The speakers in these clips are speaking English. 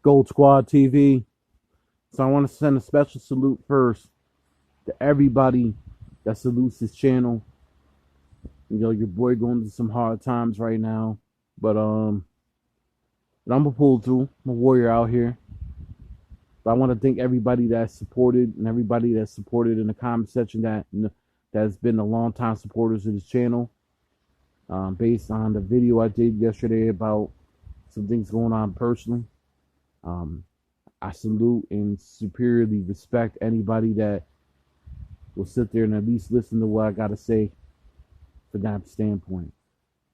Gold Squad TV. So I want to send a special salute first to everybody that salutes this channel. You know, your boy going through some hard times right now, but I'm gonna pull through. I'm a warrior out here. But I want to thank everybody that's supported and everybody that's supported in the comment section that's been a long time supporters of this channel. Based on the video I did yesterday about some things going on personally. I salute and superiorly respect anybody that will sit there and at least listen to what I got to say from that standpoint.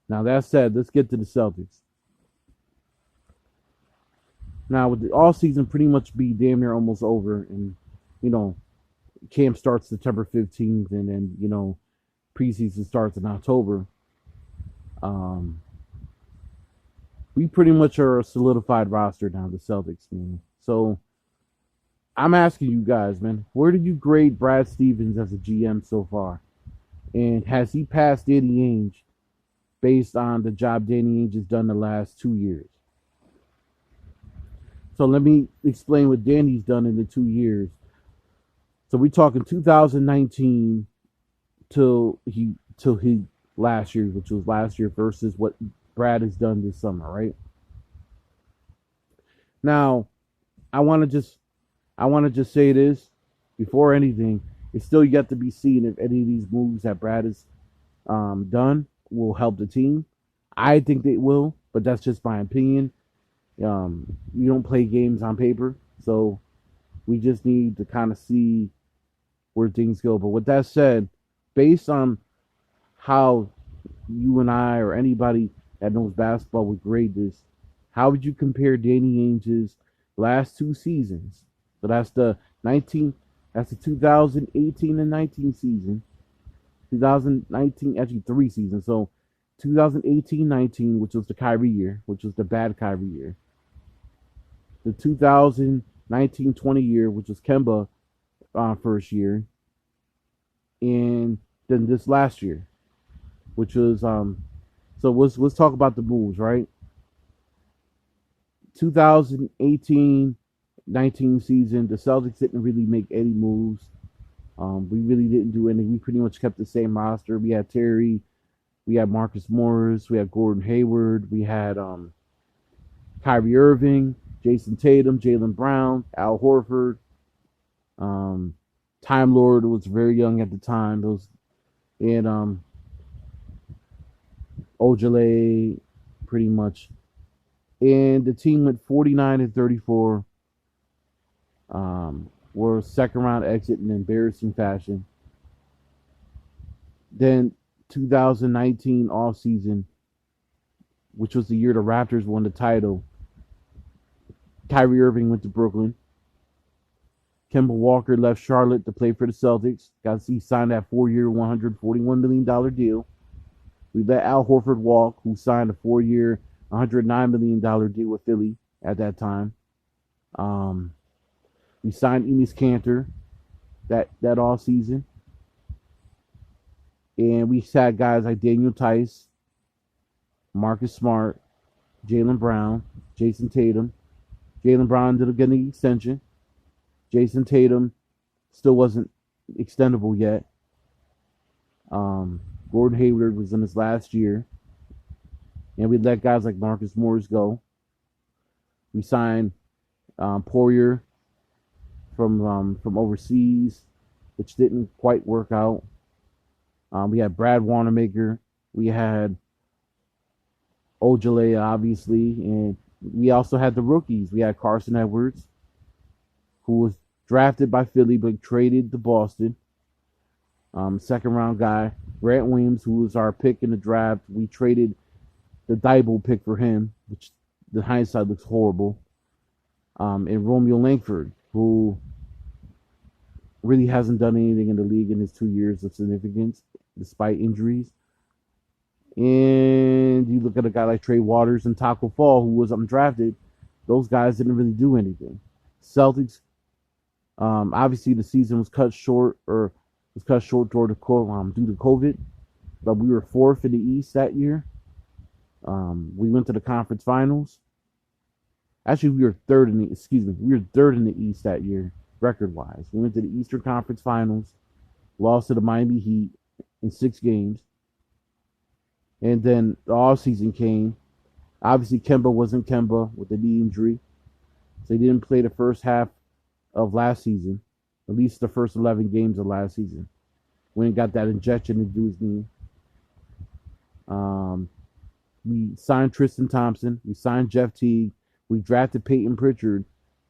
Now, that said, let's get to the Celtics. Now, with the offseason pretty much be damn near almost over, and, you know, camp starts September 15th, and then, you know, preseason starts in October. We pretty much are a solidified roster now, the Celtics, man. So, I'm asking you guys, man, where do you grade Brad Stevens as a GM so far? And has he passed Danny Ainge based on the job Danny Ainge has done the last 2 years? So let me explain what Danny's done in the 2 years. So we're talking 2019 till he last year, which was last year, versus what Brad has done this summer, right? Now, I want to just say this before anything. It's still yet to be seen if any of these moves that Brad has done will help the team. I think they will, but that's just my opinion. You don't play games on paper, so we just need to kind of see where things go. But with that said, based on how you and I or anybody that knows basketball would grade this, how would you compare Danny Ainge's last 2 seasons? So that's the 2018 and 19 season. 2019, actually 3 seasons. So 2018-19, which was the Kyrie year, which was the bad Kyrie year. The 2019-20 year, which was Kemba first year. And then this last year, which was so let's talk about the moves, right? 2018-19 season, the Celtics didn't really make any moves. We really didn't do anything. We pretty much kept the same roster. We had Terry, we had Marcus Morris, we had Gordon Hayward, we had Kyrie Irving, Jason Tatum, Jaylen Brown, Al Horford. Time Lord was very young at the time. And Ojale, pretty much. And the team went 49-34. Were a second round exit in embarrassing fashion. Then 2019 offseason, which was the year the Raptors won the title. Kyrie Irving went to Brooklyn. Kemba Walker left Charlotte to play for the Celtics. He signed that 4-year, $141 million deal. We let Al Horford walk, who signed a 4-year, $109 million deal with Philly at that time. We signed Enes Kanter that off season. And we had guys like Daniel Tice, Marcus Smart, Jaylen Brown, Jason Tatum. Jaylen Brown ended up getting an extension. Jason Tatum still wasn't extendable yet. Gordon Hayward was in his last year. And we let guys like Marcus Morris go. We signed Poirier from overseas, which didn't quite work out. We had Brad Wanamaker. We had Ojale, obviously. And we also had the rookies. We had Carsen Edwards, who was drafted by Philly but traded to Boston. Second round guy. Grant Williams, who was our pick in the draft. We traded the Diebel pick for him, which the hindsight looks horrible. And Romeo Langford, who really hasn't done anything in the league in his 2 years of significance, despite injuries. And you look at a guy like Trey Waters and Taco Fall, who was undrafted. Those guys didn't really do anything. Celtics, obviously the season was cut short due to COVID, but we were 4th in the East that year. We went to the conference finals. Actually, we were third in the. Excuse me, we were third in the East that year, record-wise. We went to the Eastern Conference Finals, lost to the Miami Heat in 6 games, and then the offseason came. Obviously, Kemba wasn't Kemba with the knee injury, so he didn't play the first half of last season, at least the first 11 games of last season, when he got that injection into his knee. We signed Tristan Thompson. We signed Jeff Teague. We drafted Peyton Pritchard.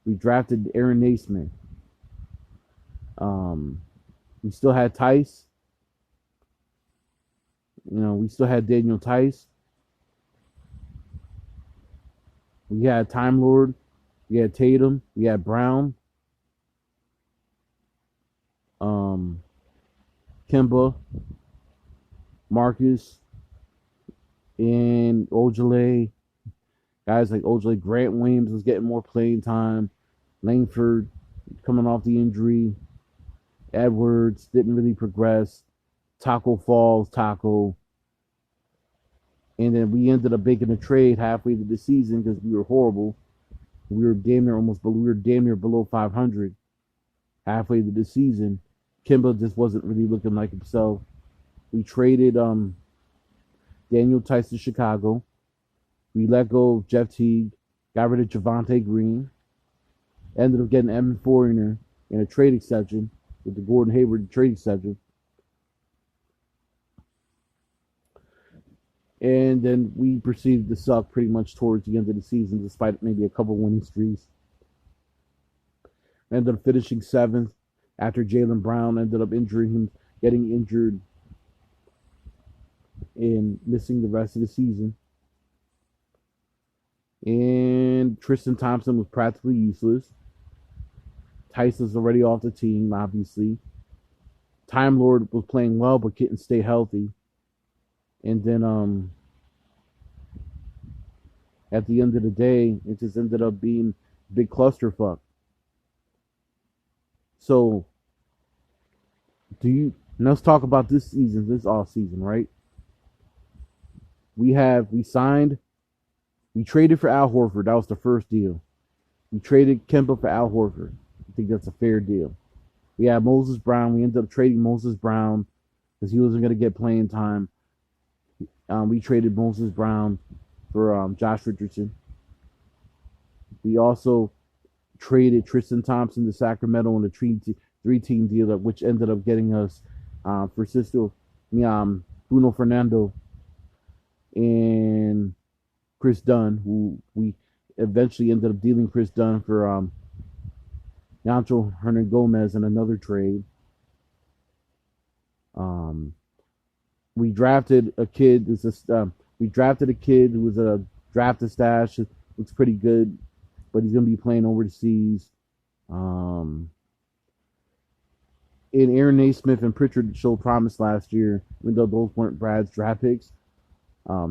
We drafted Aaron Naismith. We still had Tice. We still had Daniel Tice. We had Time Lord. We had Tatum. We had Brown. Kemba. Marcus. And Ojale. Guys like Ojale. Grant Williams was getting more playing time. Langford coming off the injury. Edwards didn't really progress. Taco Falls. And then we ended up making a trade halfway through the season because we were horrible. We were damn near below 500 halfway through the season. Kemba just wasn't really looking like himself. We traded Daniel Tice to Chicago. We let go of Jeff Teague. Got rid of Javonte Green. Ended up getting Evan Fournier in a trade exception with the Gordon Hayward trade exception. And then we proceeded to suck pretty much towards the end of the season, despite maybe a couple winning streaks. Ended up finishing 7th after Jaylen Brown ended up getting injured, and missing the rest of the season. And Tristan Thompson was practically useless. Tyson's already off the team, obviously. Time Lord was playing well, but couldn't stay healthy. And then at the end of the day, it just ended up being a big clusterfuck. So let's talk about this season, this off season, right? We traded for Al Horford. That was the first deal. We traded Kemba for Al Horford. I think that's a fair deal. We had Moses Brown. We ended up trading Moses Brown because he wasn't going to get playing time. We traded Moses Brown for Josh Richardson. We also traded Tristan Thompson to Sacramento on a 3-team deal, which ended up getting us Bruno Fernando and Chris Dunn, who we eventually ended up dealing Chris Dunn for Jauncho Hernangomez in another trade. We drafted a kid. We drafted a kid who was a drafted stash. Looks pretty good, but he's going to be playing overseas. And Aaron Naismith and Pritchard showed promise last year, even though those weren't Brad's draft picks.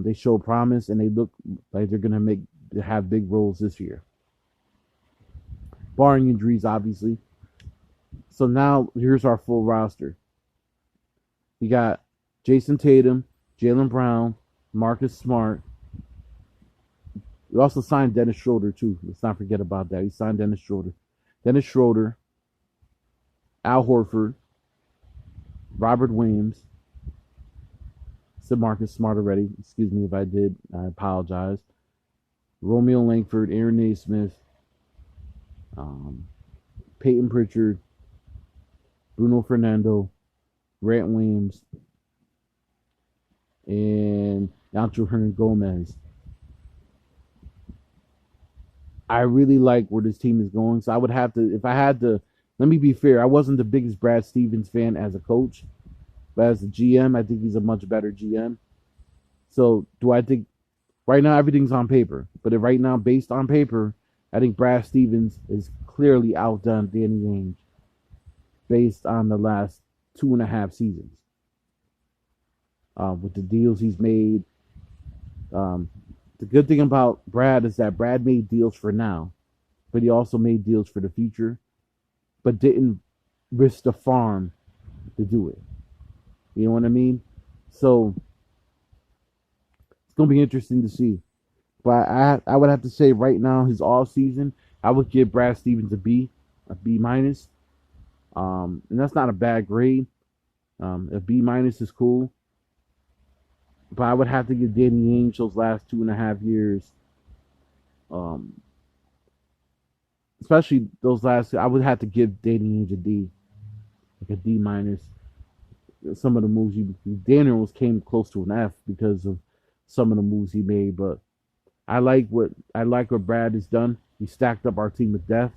They showed promise, and they look like they're going to have big roles this year, barring injuries, obviously. So now here's our full roster. We got Jason Tatum, Jaylen Brown, Marcus Smart. We also signed Dennis Schroder, too. Let's not forget about that. We signed Dennis Schroder, Al Horford, Robert Williams. Said Marcus Smart already. Excuse me if I did. I apologize. Romeo Langford, Aaron Naismith, Peyton Pritchard, Bruno Fernando, Grant Williams, and Jauncho Hernangomez. I really like where this team is going. So let me be fair, I wasn't the biggest Brad Stevens fan as a coach, but as a GM, I think he's a much better GM. So do I think right now everything's on paper, but right now, based on paper, I think Brad Stevens is clearly outdone Danny Ainge based on the last 2.5 seasons. With the deals he's made. The good thing about Brad is that Brad made deals for now, but he also made deals for the future, but didn't risk the farm to do it. You know what I mean? So it's going to be interesting to see. But I would have to say right now his off season, I would give Brad Stevens a B minus. And that's not a bad grade. A B minus is cool. But I would have to give Danny Ainge those last 2.5 years, um, especially those last. I would have to give Danny Ainge a D, like a D minus. Some of the moves Daniel came close to an F because of some of the moves he made. But I like what Brad has done. He stacked up our team with depth.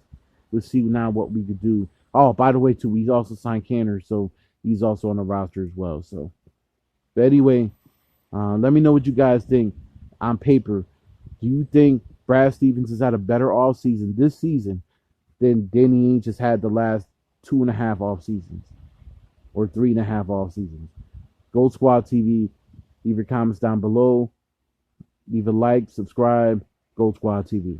We'll see now what we could do. Oh, by the way, too, he's also signed Kanter, so he's also on the roster as well. So, but anyway, let me know what you guys think on paper. Do you think Brad Stevens has had a better off season this season than Danny Ainge has had the last 2.5 off seasons or 3.5 off seasons? Gold Squad TV. Leave your comments down below. Leave a like, subscribe. Gold Squad TV.